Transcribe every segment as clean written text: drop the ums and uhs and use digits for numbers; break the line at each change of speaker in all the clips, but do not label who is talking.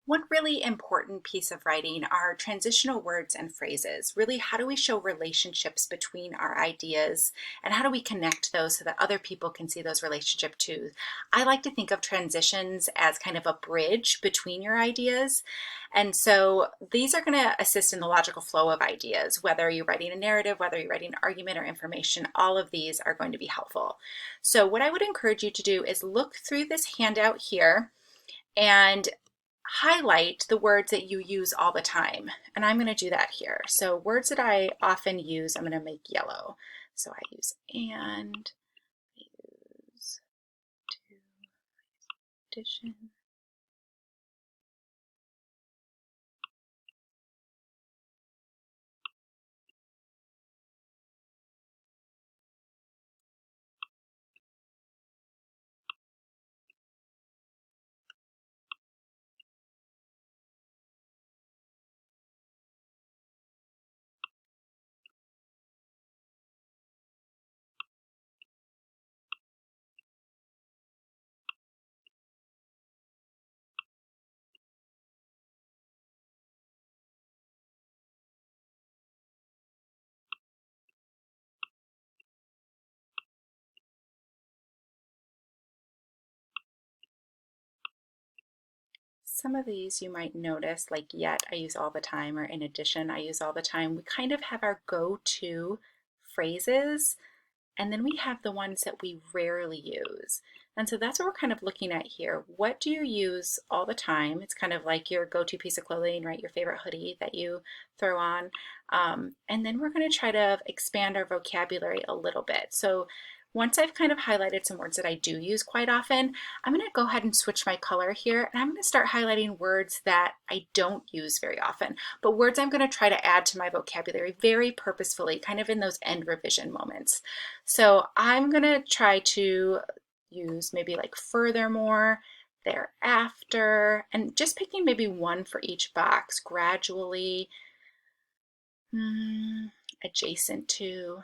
One really important piece of writing are transitional words and phrases. Really, how do we show relationships between our ideas and how do we connect those so that other people can see those relationships too? I like to think of transitions as kind of a bridge between your ideas. And so these are going to assist in the logical flow of ideas, whether you're writing a narrative, whether you're writing an argument or information, all of these are going to be helpful. So what I would encourage you to do is look through this handout here and highlight the words that you use all the time. And I'm going to do that here. So words that I often use, I'm going to make yellow. So I use and, I use to, addition. Some of these you might notice, like yet I use all the time, or in addition I use all the time. We kind of have our go-to phrases, and then we have the ones that we rarely use. And so that's what we're kind of looking at here. What do you use all the time? It's kind of like your go-to piece of clothing, right? Your favorite hoodie that you throw on. And then we're going to try to expand our vocabulary a little bit. So once I've kind of highlighted some words that I do use quite often, I'm going to go ahead and switch my color here, and I'm going to start highlighting words that I don't use very often, but words I'm going to try to add to my vocabulary very purposefully, kind of in those end revision moments. So I'm going to try to use maybe like furthermore, thereafter, and just picking maybe one for each box, gradually, adjacent to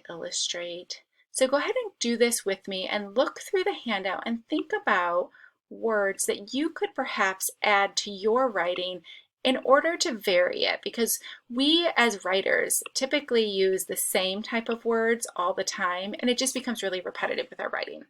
illustrate. So go ahead and do this with me and look through the handout and think about words that you could perhaps add to your writing in order to vary it, because we as writers typically use the same type of words all the time and it just becomes really repetitive with our writing.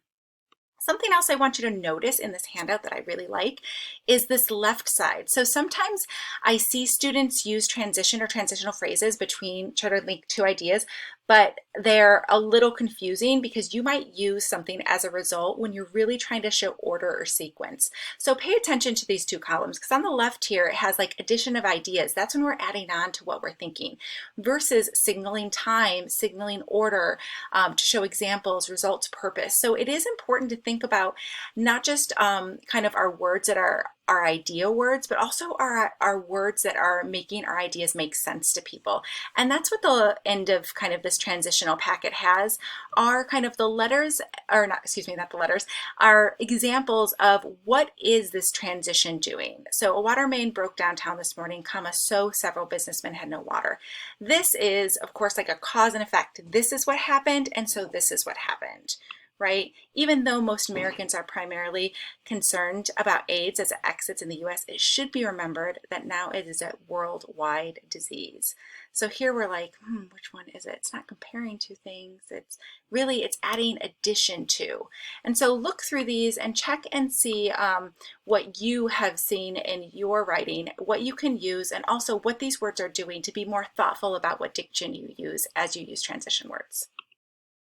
Something else I want you to notice in this handout that I really like is this left side. So sometimes I see students use transition or transitional phrases between try to link two ideas, but they're a little confusing because you might use something as a result when you're really trying to show order or sequence. So pay attention to these two columns, because on the left here it has like addition of ideas. That's when we're adding on to what we're thinking, versus signaling time, signaling order, to show examples, results, purpose. So it is important to think about not just kind of our words that are our idea words, but also our words that are making our ideas make sense to people. And that's what the end of kind of this transitional packet has, are kind of the letters, or not, excuse me, not the letters, are examples of what is this transition doing. So a water main broke downtown this morning, comma, so several businessmen had no water. This is, of course, like a cause and effect. This is what happened, and so this is what happened, right? Even though most Americans are primarily concerned about AIDS as it exits in the US, it should be remembered that now it is a worldwide disease. So here we're like, which one is it? It's not comparing two things. It's really, it's adding addition to. And so look through these and check and see what you have seen in your writing, what you can use, and also what these words are doing to be more thoughtful about what diction you use as you use transition words.